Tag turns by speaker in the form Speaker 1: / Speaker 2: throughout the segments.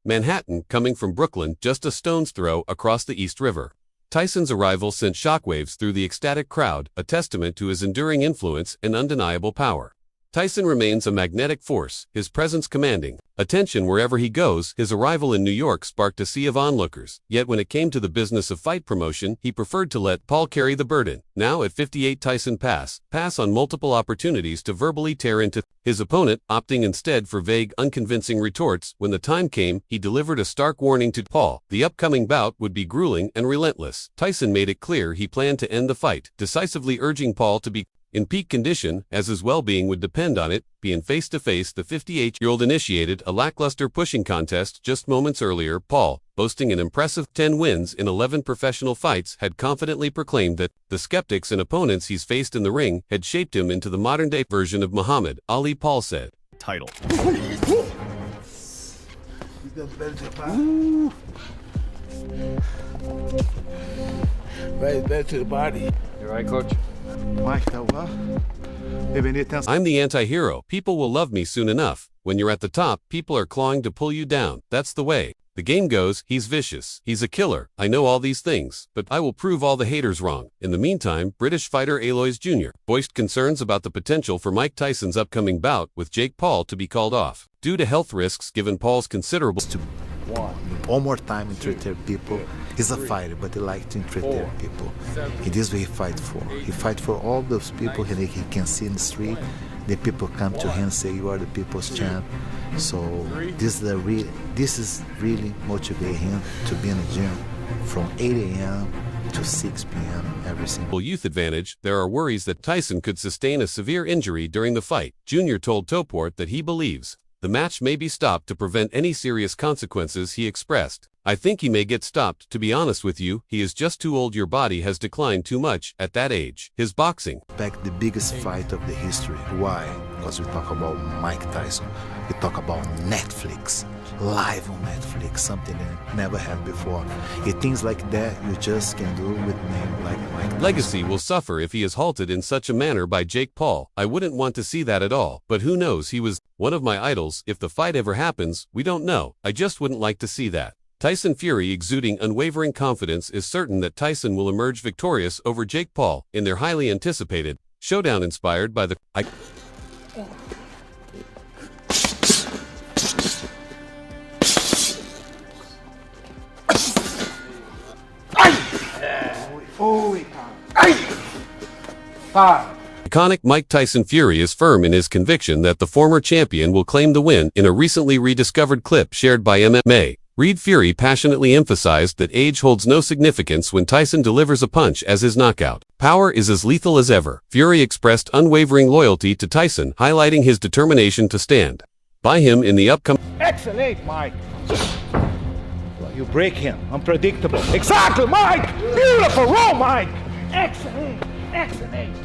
Speaker 1: Manhattan, coming from Brooklyn, just a stone's throw across the East River. Tyson's arrival sent shockwaves through the ecstatic crowd, a testament to his enduring influence and undeniable power. Tyson remains a magnetic force, his presence commanding attention wherever he goes. His arrival in New York sparked a sea of onlookers, yet when it came to the business of fight promotion, he preferred to let Paul carry the burden. Now at 58, Tyson pass on multiple opportunities to verbally tear into his opponent, opting instead for vague, unconvincing retorts. When the time came, he delivered a stark warning to Paul. The upcoming bout would be grueling and relentless. Tyson made it clear he planned to end the fight, decisively urging Paul to be in peak condition, as his well-being would depend on it. Being face-to-face, the 58-year-old initiated a lackluster pushing contest just moments earlier. Paul, boasting an impressive 10 wins in 11 professional fights, had confidently proclaimed that the skeptics and opponents he's faced in the ring had shaped him into the modern-day version of Muhammad Ali. Paul said,
Speaker 2: Title.
Speaker 3: Right back to the body.
Speaker 4: You're right, coach.
Speaker 1: I'm the anti-hero. People will love me soon enough. When you're at the top, people are clawing to pull you down. That's the way the game goes. He's vicious. He's a killer. I know all these things, but I will prove all the haters wrong. In the meantime, British fighter Alois Jr. voiced concerns about the potential for Mike Tyson's upcoming bout with Jake Paul to be called off due to health risks given Paul's considerable
Speaker 5: one more time entertain people. He's a fighter, but he likes to entertain people. It is what he fights for. He fights for all those people he can see in the street. The people come to him and say, "You are the people's champ." So this is really motivating him to be in the gym from 8 a.m. to 6 p.m. every single
Speaker 1: youth advantage. There are worries that Tyson could sustain a severe injury during the fight. Jr. told Toport that he believes the match may be stopped to prevent any serious consequences. He expressed, "I think he may get stopped. To be honest with you, he is just too old. Your body has declined too much at that age." His boxing.
Speaker 5: Back the biggest fight of the history. Why? Because we talk about Mike Tyson. We talk about Netflix. Live on Netflix, something that never had before. Things like that you just can do with a name like Mike Tyson.
Speaker 1: Legacy will suffer if he is halted in such a manner by Jake Paul. I wouldn't want to see that at all, but who knows, he was one of my idols. If the fight ever happens, we don't know. I just wouldn't like to see that. Tyson Fury exuding unwavering confidence is certain that Tyson will emerge victorious over Jake Paul in their highly anticipated showdown inspired by the iconic. Mike Tyson Fury is firm in his conviction that the former champion will claim the win. In a recently rediscovered clip shared by MMA, Reed Fury passionately emphasized that age holds no significance when Tyson delivers a punch, as his knockout power is as lethal as ever. Fury expressed unwavering loyalty to Tyson, highlighting his determination to stand by him in the upcoming.
Speaker 3: Excellent, Mike. You break him. Unpredictable. Exactly, Mike. Beautiful roll, Mike. Excellent. Excellent.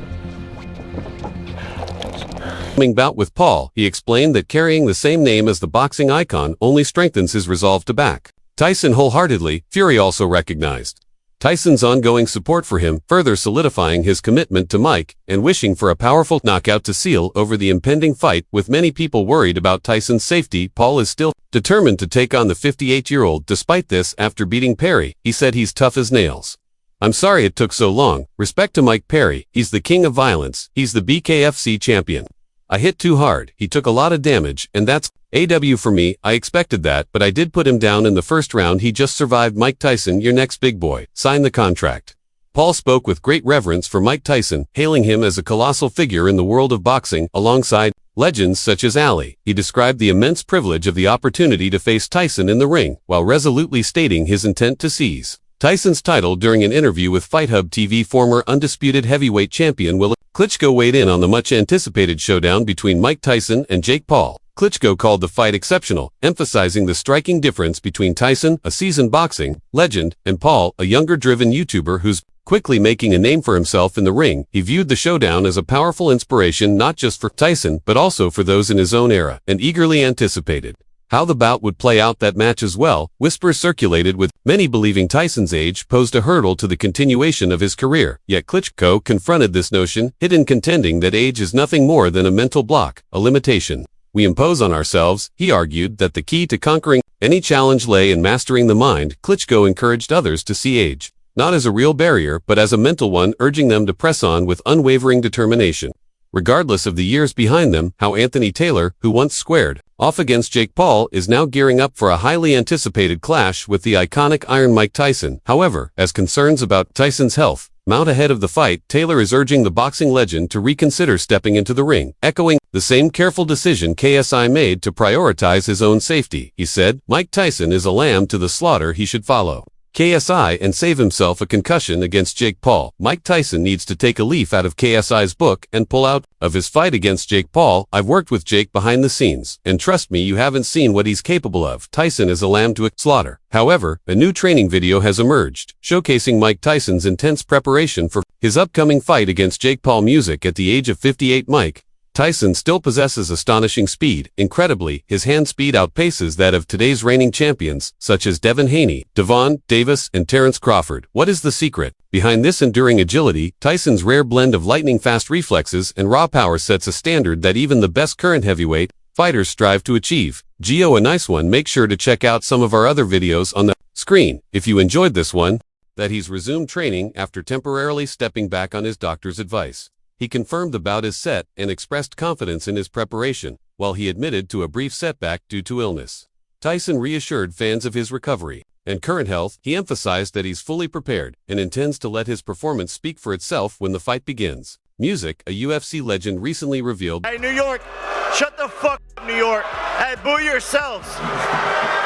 Speaker 1: Bout with Paul, he explained that carrying the same name as the boxing icon only strengthens his resolve to back Tyson wholeheartedly. Fury also recognized Tyson's ongoing support for him, further solidifying his commitment to Mike and wishing for a powerful knockout to seal over the impending fight. With many people worried about Tyson's safety, Paul is still determined to take on the 58-year-old. Despite this, after beating Perry, he said he's tough as nails. "I'm sorry it took so long. Respect to Mike Perry. He's the king of violence. He's the BKFC champion. I hit too hard. He took a lot of damage, and that's AW for me. I expected that, but I did put him down in the first round. He just survived. Mike Tyson, your next big boy. Sign the contract." Paul spoke with great reverence for Mike Tyson, hailing him as a colossal figure in the world of boxing, alongside legends such as Ali. He described the immense privilege of the opportunity to face Tyson in the ring, while resolutely stating his intent to seize Tyson's title. During an interview with FightHub TV, former undisputed heavyweight champion Will Klitschko weighed in on the much-anticipated showdown between Mike Tyson and Jake Paul. Klitschko called the fight exceptional, emphasizing the striking difference between Tyson, a seasoned boxing legend, and Paul, a younger driven YouTuber who's quickly making a name for himself in the ring. He viewed the showdown as a powerful inspiration not just for Tyson, but also for those in his own era, and eagerly anticipated how the bout would play out. That match as well. Whispers circulated, with many believing Tyson's age posed a hurdle to the continuation of his career. Yet Klitschko confronted this notion, hidden contending that age is nothing more than a mental block, a limitation we impose on ourselves. He argued that the key to conquering Any challenge lay in mastering the mind, Klitschko encouraged others to see age not as a real barrier but as a mental one, urging them to press on with unwavering determination. Regardless of the years behind them, how Anthony Taylor, who once squared off against Jake Paul, is now gearing up for a highly anticipated clash with the iconic Iron Mike Tyson. However, as concerns about Tyson's health mount ahead of the fight, Taylor is urging the boxing legend to reconsider stepping into the ring, echoing the same careful decision KSI made to prioritize his own safety. He said, "Mike Tyson is a lamb to the slaughter. He should follow KSI and save himself a concussion against Jake Paul. Mike Tyson needs to take a leaf out of KSI's book and pull out of his fight against Jake Paul. I've worked with Jake behind the scenes, and trust me, you haven't seen what he's capable of. Tyson is a lamb to a slaughter." However, a new training video has emerged, showcasing Mike Tyson's intense preparation for his upcoming fight against Jake Paul. Music. At the age of 58, Mike Tyson still possesses astonishing speed. Incredibly, his hand speed outpaces that of today's reigning champions, such as Devin Haney, Devon Davis, and Terrence Crawford. What is the secret behind this enduring agility? Tyson's rare blend of lightning-fast reflexes and raw power sets a standard that even the best current heavyweight fighters strive to achieve. Gio, a nice one. Make sure to check out some of our other videos on the screen. If you enjoyed this one, that he's resumed training after temporarily stepping back on his doctor's advice. He confirmed the bout is set and expressed confidence in his preparation, while he admitted to a brief setback due to illness. Tyson reassured fans of his recovery and current health. He emphasized that he's fully prepared and intends to let his performance speak for itself when the fight begins. Music. A UFC legend recently revealed,
Speaker 2: "Hey, New York, shut the fuck up, New York. Hey, boo yourselves.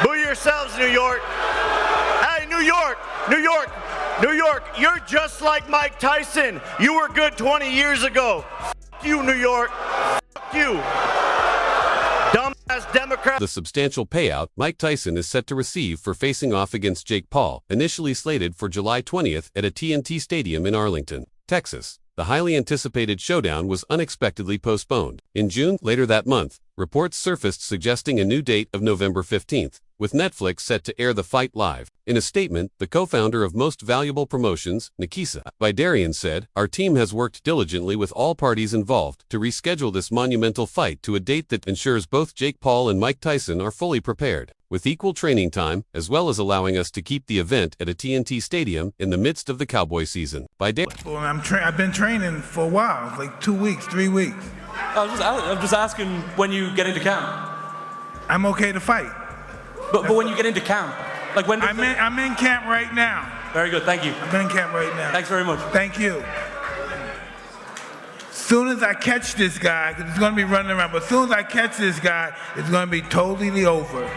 Speaker 2: Boo yourselves, New York. Hey, New York, New York. New York, you're just like Mike Tyson. You were good 20 years ago. F you, New York. F you. Dumbass Democrat."
Speaker 1: The substantial payout Mike Tyson is set to receive for facing off against Jake Paul, initially slated for July 20th at a TNT Stadium in Arlington, Texas. The highly anticipated showdown was unexpectedly postponed. In June, later that month, reports surfaced suggesting a new date of November 15th, with Netflix set to air the fight live. In a statement, the co-founder of Most Valuable Promotions, Nikisa Vidarian, said, "Our team has worked diligently with all parties involved to reschedule this monumental fight to a date that ensures both Jake Paul and Mike Tyson are fully prepared, with equal training time, as well as allowing us to keep the event at a TNT Stadium in the midst of the Cowboy season."
Speaker 4: Well, I've been training for a while, like 2 weeks, 3 weeks.
Speaker 6: I'm just asking when you get into camp.
Speaker 4: I'm okay to fight.
Speaker 6: But when you get into camp, like when?
Speaker 4: I'm in camp right now.
Speaker 6: Very good, thank you.
Speaker 4: I'm in camp right now.
Speaker 6: Thanks very much.
Speaker 4: Thank you. Soon as I catch this guy, because he's going to be running around, but as soon as I catch this guy, it's going to be totally over.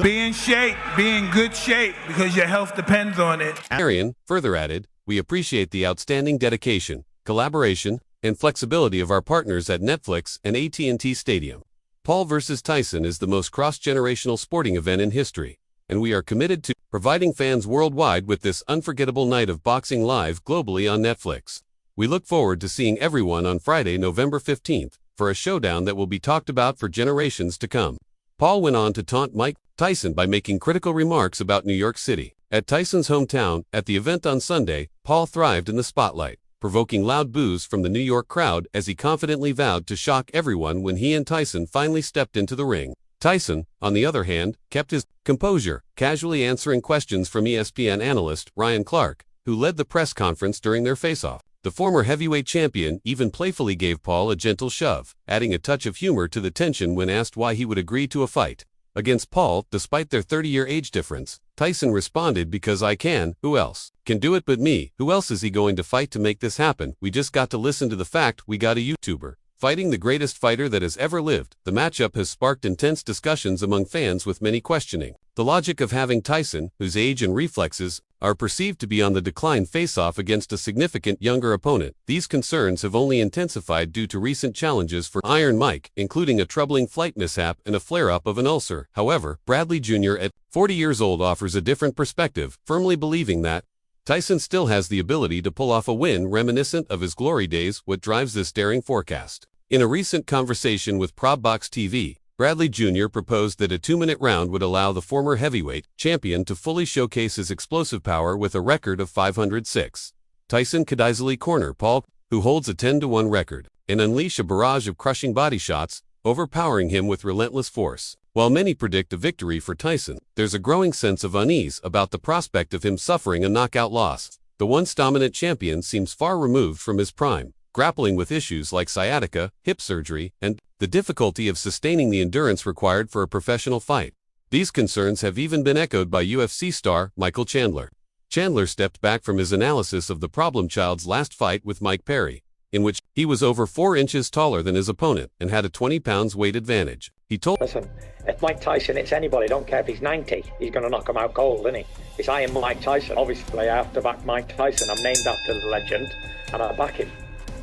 Speaker 4: Be in shape, be in good shape, because your health depends on it.
Speaker 1: Arian further added, "We appreciate the outstanding dedication, collaboration, and flexibility of our partners at Netflix and AT&T Stadium. Paul vs. Tyson is the most cross-generational sporting event in history, and we are committed to providing fans worldwide with this unforgettable night of boxing live globally on Netflix. We look forward to seeing everyone on Friday, November 15th, for a showdown that will be talked about for generations to come." Paul went on to taunt Mike Tyson by making critical remarks about New York City. At Tyson's hometown, at the event on Sunday, Paul thrived in the spotlight, provoking loud boos from the New York crowd as he confidently vowed to shock everyone when he and Tyson finally stepped into the ring. Tyson, on the other hand, kept his composure, casually answering questions from ESPN analyst Ryan Clark, who led the press conference during their face-off. The former heavyweight champion even playfully gave Paul a gentle shove, adding a touch of humor to the tension when asked why he would agree to a fight against Paul despite their 30-year age difference. Tyson responded, "Because I can. Who else can do it but me? Who else is he going to fight to make this happen? We just got to listen to the fact we got a YouTuber fighting the greatest fighter that has ever lived." The matchup has sparked intense discussions among fans, with many questioning the logic of having Tyson, whose age and reflexes are perceived to be on the decline, face off against a significant younger opponent. These concerns have only intensified due to recent challenges for Iron Mike, including a troubling flight mishap and a flare-up of an ulcer. However, Bradley Jr. at 40 years old offers a different perspective, firmly believing that Tyson still has the ability to pull off a win reminiscent of his glory days. What drives this daring forecast? In a recent conversation with ProbBox TV, Bradley Jr. proposed that a 2-minute round would allow the former heavyweight champion to fully showcase his explosive power with a record of 506. Tyson could easily corner Paul, who holds a 10-1 record, and unleash a barrage of crushing body shots, overpowering him with relentless force. While many predict a victory for Tyson, there's a growing sense of unease about the prospect of him suffering a knockout loss. The once dominant champion seems far removed from his prime, grappling with issues like sciatica, hip surgery, and the difficulty of sustaining the endurance required for a professional fight. These concerns have even been echoed by UFC star Michael Chandler. Chandler stepped back from his analysis of the problem child's last fight with Mike Perry, in which he was over 4 inches taller than his opponent and had a 20 pounds weight advantage. He told,
Speaker 7: "Listen, if Mike Tyson hits anybody, don't care if he's 90, he's going to knock him out cold, isn't he? It's I am Mike Tyson. Obviously, I have to back Mike Tyson. I'm named after the legend, and I back him.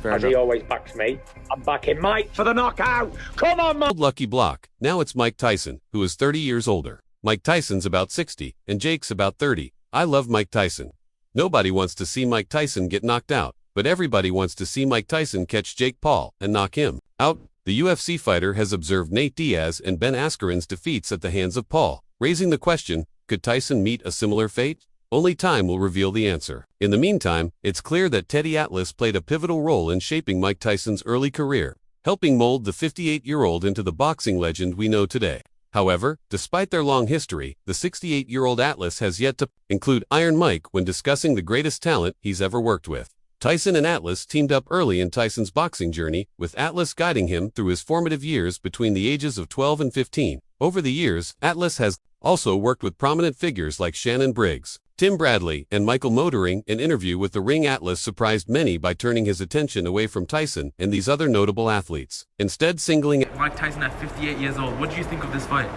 Speaker 7: As he always backs me, I'm backing Mike for the knockout. Come on, Mike!"
Speaker 1: Lucky block. Now it's Mike Tyson, who is 30 years older. Mike Tyson's about 60, and Jake's about 30. I love Mike Tyson. Nobody wants to see Mike Tyson get knocked out, but everybody wants to see Mike Tyson catch Jake Paul and knock him out. The UFC fighter has observed Nate Diaz and Ben Askren's defeats at the hands of Paul, raising the question, could Tyson meet a similar fate? Only time will reveal the answer. In the meantime, it's clear that Teddy Atlas played a pivotal role in shaping Mike Tyson's early career, helping mold the 58-year-old into the boxing legend we know today. However, despite their long history, the 68-year-old Atlas has yet to include Iron Mike when discussing the greatest talent he's ever worked with. Tyson and Atlas teamed up early in Tyson's boxing journey, with Atlas guiding him through his formative years between the ages of 12 and 15. Over the years, Atlas has also worked with prominent figures like Shannon Briggs, Tim Bradley, and Michael Motoring. An interview with The Ring, Atlas surprised many by turning his attention away from Tyson and these other notable athletes, instead singling
Speaker 6: Mike Tyson at 58 years old. What do you think of this fight?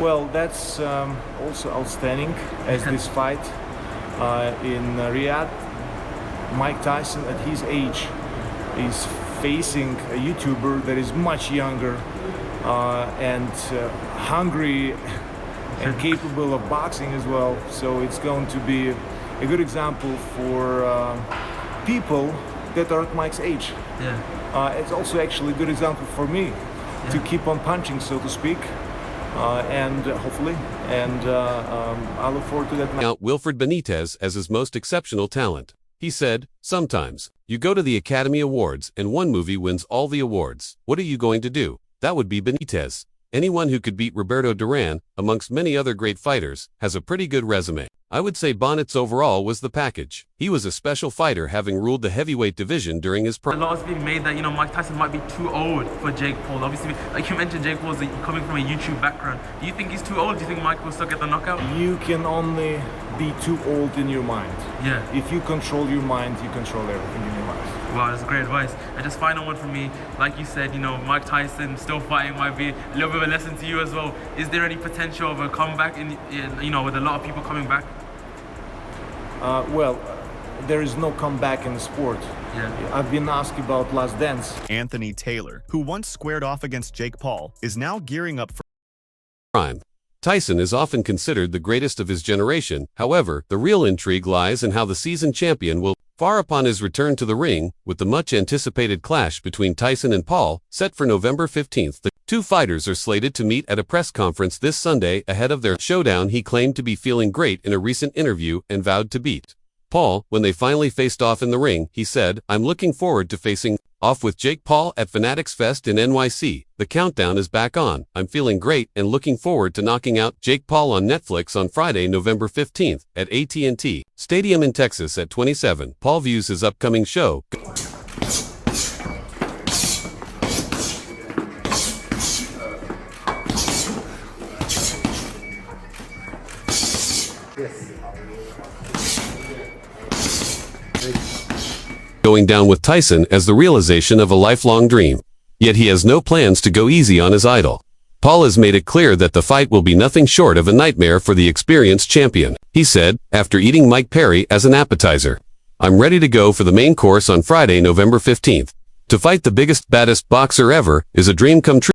Speaker 3: Well, that's also outstanding as this fight in Riyadh. Mike Tyson at his age is facing a YouTuber that is much younger and hungry and capable of boxing as well. So it's going to be a good example for people that are at Mike's age.
Speaker 6: Yeah.
Speaker 3: It's also actually a good example for me to keep on punching, so to speak. And hopefully, I look forward to that match.
Speaker 1: out Wilfred Benitez as his most exceptional talent. He said, "Sometimes, you go to the Academy Awards and one movie wins all the awards. What are you going to do?" That would be Benitez. Anyone who could beat Roberto Duran, amongst many other great fighters, has a pretty good resume. I would say Bonnet's overall was the package. He was a special fighter, having ruled the heavyweight division during his
Speaker 6: A lot is being made that, Mike Tyson might be too old for Jake Paul. Obviously, like you mentioned, Jake Paul's coming from a YouTube background. Do you think he's too old? Do you think Mike will still get the knockout?
Speaker 3: You can only be too old in your mind.
Speaker 6: Yeah.
Speaker 3: If you control your mind, you control everything in your life.
Speaker 6: Wow, that's great advice. And just final one from me, like you said, Mike Tyson still fighting might be a little bit of a lesson to you as well. Is there any potential of a comeback with a lot of people coming back?
Speaker 3: There is no comeback in the sport.
Speaker 6: Yeah.
Speaker 3: I've been asked about Last Dance.
Speaker 8: Anthony Taylor, who once squared off against Jake Paul, is now gearing up for
Speaker 1: prime. Tyson is often considered the greatest of his generation. However, the real intrigue lies in how the seasoned champion will fare upon his return to the ring, with the much-anticipated clash between Tyson and Paul set for November 15th. The two fighters are slated to meet at a press conference this Sunday ahead of their showdown. He claimed to be feeling great in a recent interview and vowed to beat Paul. When they finally faced off in the ring, he said, "I'm looking forward to facing off with Jake Paul at Fanatics Fest in NYC. The countdown is back on. I'm feeling great and looking forward to knocking out Jake Paul on Netflix on Friday, November 15th at AT&T Stadium in Texas at 27. Paul views his upcoming show going down with Tyson as the realization of a lifelong dream. Yet he has no plans to go easy on his idol. Paul has made it clear that the fight will be nothing short of a nightmare for the experienced champion. He said, after eating Mike Perry as an appetizer, "I'm ready to go for the main course on Friday, November 15th. To fight the biggest, baddest boxer ever is a dream come true."